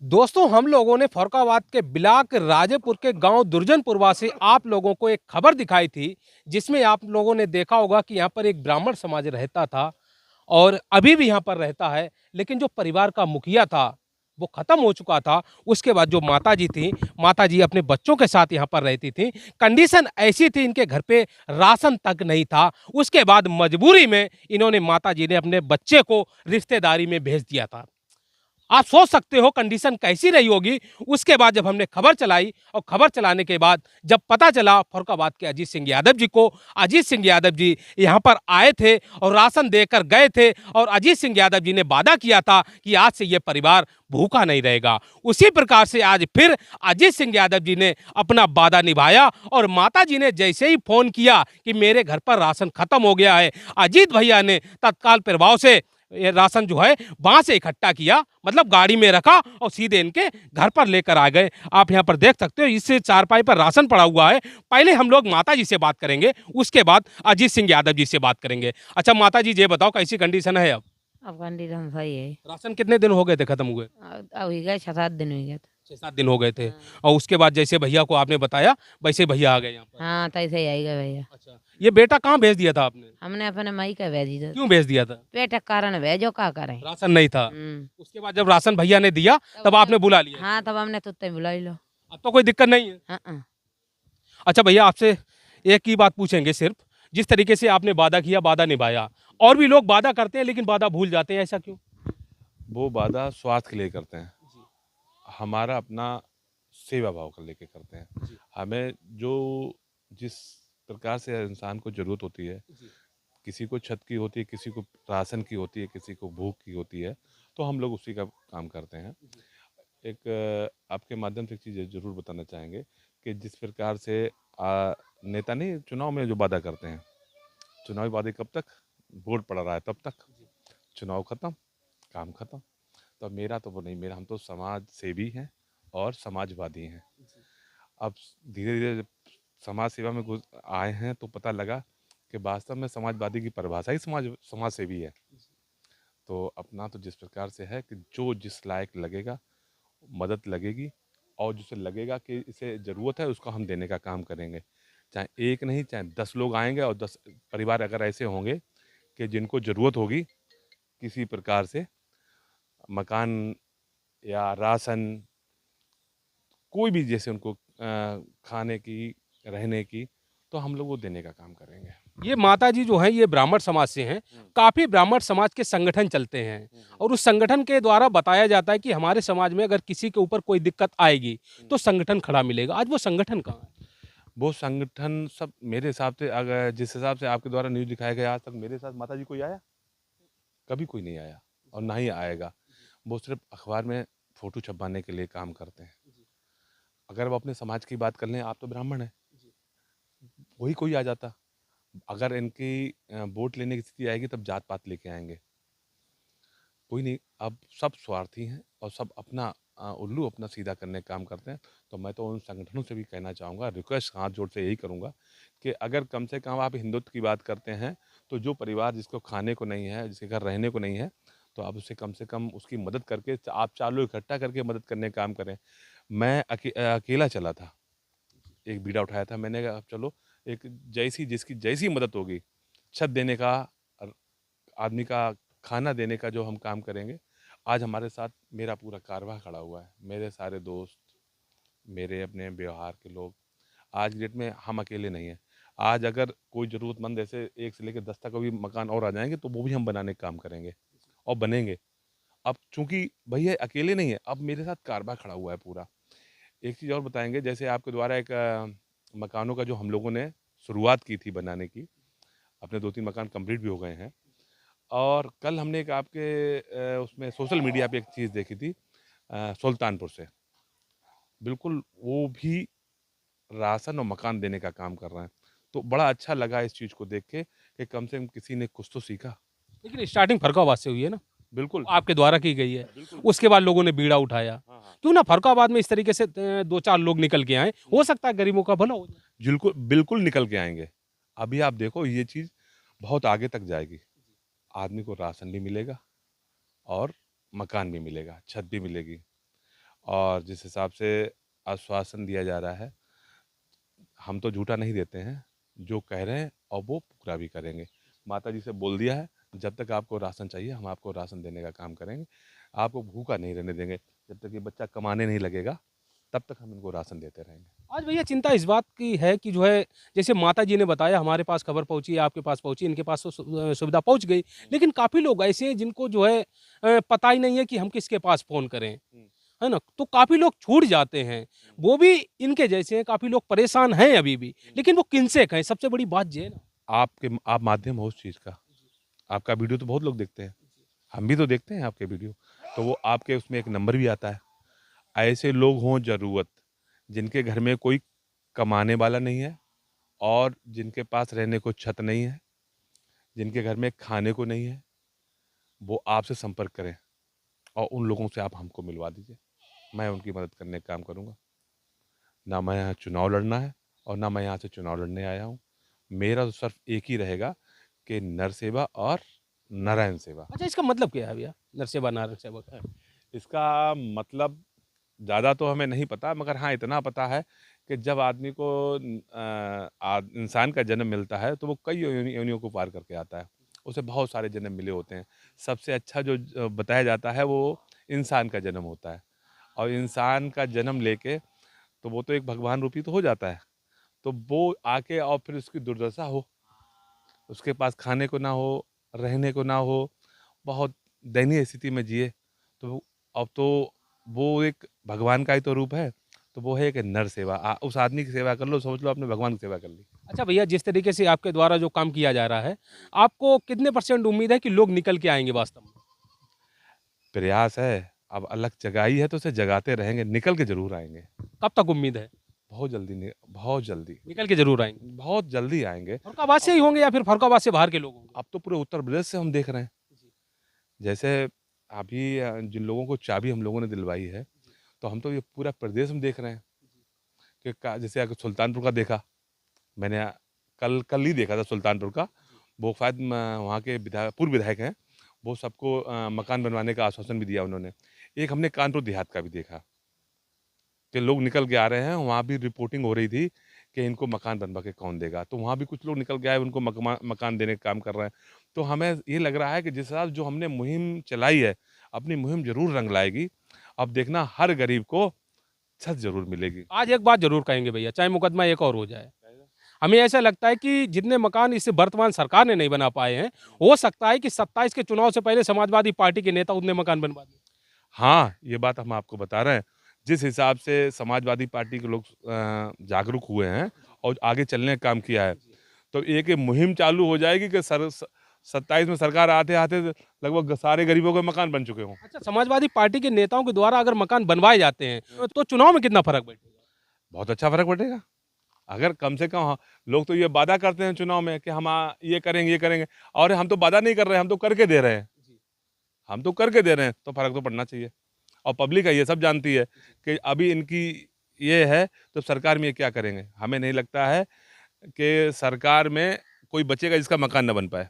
दोस्तों, हम लोगों ने फर्रुखाबाद के ब्लॉक राजेपुर के गांव दुर्जनपुरवा से आप लोगों को एक खबर दिखाई थी, जिसमें आप लोगों ने देखा होगा कि यहाँ पर एक ब्राह्मण समाज रहता था और अभी भी यहाँ पर रहता है। लेकिन जो परिवार का मुखिया था, वो खत्म हो चुका था। उसके बाद जो माताजी थी, माताजी अपने बच्चों के साथ यहाँ पर रहती थी। कंडीशन ऐसी थी, इनके घर पे राशन तक नहीं था। उसके बाद मजबूरी में इन्होंने माताजी ने अपने बच्चे को रिश्तेदारी में भेज दिया था। आप सोच सकते हो कंडीशन कैसी रही होगी। उसके बाद जब हमने खबर चलाई और खबर चलाने के बाद जब पता चला फर्रुखाबाद के अजीत सिंह यादव जी को, अजीत सिंह यादव जी यहाँ पर आए थे और राशन देकर गए थे और अजीत सिंह यादव जी ने वादा किया था कि आज से ये परिवार भूखा नहीं रहेगा। उसी प्रकार से आज फिर अजीत सिंह यादव जी ने अपना वादा निभाया और माता जी ने जैसे ही फोन किया कि मेरे घर पर राशन खत्म हो गया है, अजीत भैया ने तत्काल प्रभाव से ये राशन जो है वहां से इकट्ठा किया, मतलब गाड़ी में रखा और सीधे इनके घर पर लेकर आ गए। आप यहाँ पर देख सकते हो, इससे चारपाई पर राशन पड़ा हुआ है। पहले हम लोग माता जी से बात करेंगे, उसके बाद अजीत सिंह यादव जी से बात करेंगे। अच्छा माता जी, ये बताओ कैसी कंडीशन है अब? अब कंडीशन सही है। राशन कितने दिन हो गए थे खत्म हुए? अब ही गए 6-7 दिन हो गए थे। 6-7 दिन हो गए थे। हाँ। और उसके बाद जैसे भैया को आपने बताया वैसे भैया आ गए यहाँ पर। हाँ, तैसे ही आएगा भैया। अच्छा, ये बेटा कहाँ भेज दिया था आपने? हमने अपने मई का भेजी था। क्यों भेज दिया था? पेट के कारण भेजो, क्या करें। राशन नहीं था। हम्म। उसके बाद जब राशन भैया ने दिया तब तब आपने बुला लिया हाँ, इसको? तब हमने तुत्ते बुला लो। अब तो कोई दिक्कत नहीं है। हाँ। अच्छा भैया, आपसे एक ही बात पूछेंगे सिर्फ, जिस तरीके से आपने वादा किया, वादा निभाया, और भी लोग वादा करते हैं लेकिन वादा भूल जाते हैं, ऐसा क्यों? वो वादा स्वार्थ के लिए करते हैं। जी। हमारा अपना सेवा भाव कर लेके करते हैं। जी। हमें जो जिस प्रकार से इंसान को ज़रूरत होती है, जी। किसी को छत की होती है, किसी को राशन की होती है, किसी को भूख की होती है, तो हम लोग उसी का काम करते हैं। जी। एक आपके माध्यम से एक चीज़ ज़रूर बताना चाहेंगे कि जिस प्रकार से नेता नहीं चुनाव में जो वादा करते हैं, चुनावी वादे कब तक? वोट पड़ रहा है तब तक। जी। चुनाव खत्म, काम खत्म। तो मेरा तो वो नहीं, मेरा हम तो समाज सेवी हैं और समाजवादी हैं। जी। अब धीरे धीरे जब समाज सेवा में घुस आए हैं तो पता लगा कि वास्तव में समाजवादी की परिभाषा ही समाज सेवी है। तो अपना तो जिस प्रकार से है कि जो जिस लायक लगेगा मदद लगेगी, और जिसे लगेगा कि इसे ज़रूरत है उसको हम देने का काम करेंगे। चाहे एक नहीं, चाहे 10 लोग आएंगे और 10 परिवार अगर ऐसे होंगे कि जिनको ज़रूरत होगी किसी प्रकार से मकान या राशन, कोई भी जैसे उनको खाने की, रहने की, तो हम लोग वो देने का काम करेंगे। ये माताजी जो हैं ये ब्राह्मण समाज से हैं। हुँ। काफ़ी ब्राह्मण समाज के संगठन चलते हैं हुँ, हुँ। और उस संगठन के द्वारा बताया जाता है कि हमारे समाज में अगर किसी के ऊपर कोई दिक्कत आएगी हुँ। तो संगठन खड़ा मिलेगा। आज वो संगठन कहाँ है? वो संगठन सब मेरे हिसाब से, अगर जिस हिसाब से आपके द्वारा न्यूज़ दिखाया गया आज तक मेरे साथ माताजी कोई आया? कभी कोई नहीं आया और ना ही आएगा। वो सिर्फ़ अखबार में फ़ोटो छपवाने के लिए काम करते हैं। अगर वो अपने समाज की बात कर लें, आप तो ब्राह्मण हैं, वही कोई आ जाता। अगर इनकी वोट लेने की स्थिति आएगी तब जात-पात लेके आएँगे। कोई नहीं, अब सब स्वार्थी हैं और सब अपना उल्लू अपना सीधा करने का काम करते हैं। तो मैं तो उन संगठनों से भी कहना चाहूँगा, रिक्वेस्ट हाथ जोड़ से यही करूँगा कि अगर कम से कम आप हिंदुत्व की बात करते हैं, तो जो परिवार जिसको खाने को नहीं है, जिसके घर रहने को नहीं है, तो आप उसे कम से कम उसकी मदद करके आप 4 लोग इकट्ठा करके मदद करने का काम करें। मैं अकेला चला था, एक बीड़ा उठाया था, मैंने कहा अब चलो एक जैसी जिसकी जैसी मदद होगी, छत देने का, अर आदमी का खाना देने का जो हम काम करेंगे। आज हमारे साथ मेरा पूरा कारवां खड़ा हुआ है, मेरे सारे दोस्त, मेरे अपने व्यवहार के लोग। आज की डेट में हम अकेले नहीं हैं। आज अगर कोई ज़रूरतमंद ऐसे 1 से लेके 10 तक भी मकान और आ जाएँगे तो वो भी हम बनाने का काम करेंगे और बनेंगे। अब चूँकि भैया अकेले नहीं है, अब मेरे साथ कारवां खड़ा हुआ है पूरा। एक चीज़ और बताएँगे, जैसे आपके द्वारा एक मकानों का जो हम लोगों ने शुरुआत की थी बनाने की, अपने 2-3 मकान कंप्लीट भी हो गए हैं। और कल हमने एक आपके उसमें सोशल मीडिया पे एक चीज़ देखी थी सुल्तानपुर से। बिल्कुल वो भी राशन और मकान देने का काम कर रहे हैं। तो बड़ा अच्छा लगा इस चीज़ को देख के कि कम से कम किसी ने कुछ तो सीखा। लेकिन स्टार्टिंग फर्रुखाबाद से हुई है ना, बिल्कुल, आपके द्वारा की गई है। बिल्कुल। उसके बाद लोगों ने बीड़ा उठाया। हाँ, हाँ। क्यों ना फर्रुखाबाद में इस तरीके से 2-4 लोग निकल के आए, हो सकता है गरीबों का भला हो जाए। बिल्कुल, बिल्कुल निकल के आएँगे। अभी आप देखो ये चीज़ बहुत आगे तक जाएगी। आदमी को राशन भी मिलेगा और मकान भी मिलेगा, छत भी मिलेगी। और जिस हिसाब से आश्वासन दिया जा रहा है, हम तो झूठा नहीं देते हैं, जो कह रहे हैं और वो पूरा भी करेंगे। माता जी से बोल दिया है, जब तक आपको राशन चाहिए हम आपको राशन देने का काम करेंगे, आपको भूखा नहीं रहने देंगे। जब तक ये बच्चा कमाने नहीं लगेगा तब तक हम इनको राशन देते रहेंगे। आज भैया चिंता इस बात की है कि जो है जैसे माता जी ने बताया हमारे पास खबर पहुंची, आपके पास पहुंची, इनके पास तो सुविधा पहुंच गई, लेकिन काफ़ी लोग ऐसे हैं जिनको जो है पता ही नहीं है कि हम किसके पास फ़ोन करें, है ना? तो काफ़ी लोग छूट जाते हैं, वो भी इनके जैसे हैं, काफ़ी लोग परेशान हैं अभी भी, लेकिन वो किनसे कहें? सबसे बड़ी बात ये है ना। आप माध्यम हो उस चीज़ का, आपका वीडियो तो बहुत लोग देखते हैं, हम भी तो देखते हैं आपके वीडियो, तो वो आपके उसमें एक नंबर भी आता है। ऐसे लोग हों ज़रूरत, जिनके घर में कोई कमाने वाला नहीं है और जिनके पास रहने को छत नहीं है, जिनके घर में खाने को नहीं है, वो आपसे संपर्क करें और उन लोगों से आप हमको मिलवा दीजिए। मैं उनकी मदद करने का काम करूँगा। ना मैं यहाँ चुनाव लड़ना है और ना मैं यहाँ से चुनाव लड़ने आया हूँ। मेरा तो सिर्फ एक ही रहेगा कि नर सेवा और नारायण सेवा। अच्छा, इसका मतलब क्या है भैया? नरसेवा नारायण सेवा का? इसका मतलब ज़्यादा तो हमें नहीं पता, मगर हाँ इतना पता है कि जब आदमी को इंसान का जन्म मिलता है तो वो कई योनियों को पार करके आता है। उसे बहुत सारे जन्म मिले होते हैं। सबसे अच्छा जो बताया जाता है वो इंसान का जन्म होता है और इंसान का जन्म लेके तो वो तो एक भगवान रूपी तो हो जाता है। तो वो आके और फिर उसकी दुर्दशा हो, उसके पास खाने को ना हो, रहने को ना हो, बहुत दयनीय स्थिति में जिए, तो अब तो वो एक भगवान का ही तो रूप है, तो वो है एक नर सेवा। उस आदमी की सेवा कर लो, समझ लो आपने भगवान की सेवा कर ली। अच्छा भैया, जिस तरीके से आपके द्वारा जो काम किया जा रहा है, आपको कितने % उम्मीद है कि लोग निकल के आएँगे वास्तव में? प्रयास है, अब अलग जगाई है तो उसे जगाते रहेंगे, निकल के ज़रूर आएँगे। कब तक उम्मीद है? बहुत जल्दी, निकल के ज़रूर आएँगे। बहुत जल्दी आएँगे। फर्रुखाबाद से ही होंगे या फिर फर्रुखाबाद से बाहर के लोग होंगे? अब तो पूरे उत्तर प्रदेश से हम देख रहे हैं। जैसे अभी जिन लोगों को चाबी हम लोगों ने दिलवाई है, तो हम तो ये पूरा प्रदेश में देख रहे हैं कि जैसे अगर सुल्तानपुर का देखा, मैंने कल ही देखा था सुल्तानपुर का। वो शायद वहाँ के पूर्व विधायक हैं, वो सबको मकान बनवाने का आश्वासन भी दिया उन्होंने। एक हमने कानपुर देहात का भी देखा कि लोग निकल के आ रहे हैं, वहाँ भी रिपोर्टिंग हो रही थी कि इनको मकान बनवा के कौन देगा, तो वहाँ भी कुछ लोग निकल के आए, उनको मकान देने का काम कर रहे हैं। तो हमें ये लग रहा है कि जिस हिसाब जो हमने मुहिम चलाई है, अपनी मुहिम ज़रूर रंग लाएगी। अब देखना हर गरीब को छत ज़रूर मिलेगी। आज एक बात ज़रूर कहेंगे भैया, चाहे मुकदमा एक और हो जाए। हमें ऐसा लगता है कि जितने मकान इस वर्तमान सरकार ने नहीं बना पाए हैं, हो सकता है कि 27 के चुनाव से पहले समाजवादी पार्टी के नेता उतने मकान बनवा दें। हाँ, ये बात हम आपको बता रहे हैं। जिस हिसाब से समाजवादी पार्टी के लोग जागरूक हुए हैं और आगे चलने का काम किया है, तो एक ये मुहिम चालू हो जाएगी कि 27 में सरकार आते-आते लगभग सारे गरीबों के मकान बन चुके हों। अच्छा, समाजवादी पार्टी के नेताओं के द्वारा अगर मकान बनवाए जाते हैं, तो चुनाव में कितना फ़र्क बैठेगा? बहुत अच्छा फ़र्क पड़ेगा। अगर कम से कम लोग तो ये वादा करते हैं चुनाव में कि हम ये करेंगे और हम तो वादा नहीं कर रहे हैं, हम तो करके दे रहे हैं। हम तो करके दे रहे हैं, तो फ़र्क तो पड़ना चाहिए। और पब्लिक है, ये सब जानती है कि अभी इनकी ये है, तो सरकार में ये क्या करेंगे? हमें नहीं लगता है कि सरकार में कोई बचेगा जिसका मकान ना बन पाए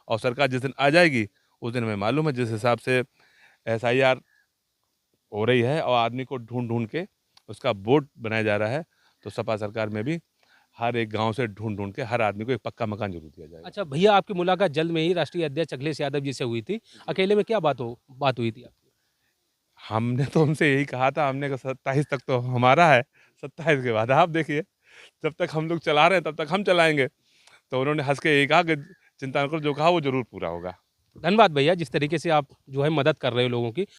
और सरकार जिस दिन आ जाएगी, उस दिन हमें मालूम है जिस हिसाब से एसआईआर हो रही है और आदमी को ढूँढ-ढूँढ के उसका वोट बनाया जा रहा है, तो सपा सरकार में भी हर एक गाँव से ढूँढ-ढूँढ के हर आदमी को एक पक्का मकान ज़रूर दिया जाएगा। अच्छा भैया, आपकी मुलाकात जल्द में ही राष्ट्रीय अध्यक्ष अखिलेश यादव जी से हुई थी। अकेले में क्या बात हुई थी आपकी? हमने तो उनसे यही कहा था, हमने कहा 27 तक तो हमारा है, 27 के बाद आप देखिए, जब तक हम लोग चला रहे हैं तब तक हम चलाएँगे। तो उन्होंने हँस के यही कहा कि चिंता न करो, जो कहा वो ज़रूर पूरा होगा। धन्यवाद भैया, जिस तरीके से आप जो है मदद कर रहे हो लोगों की।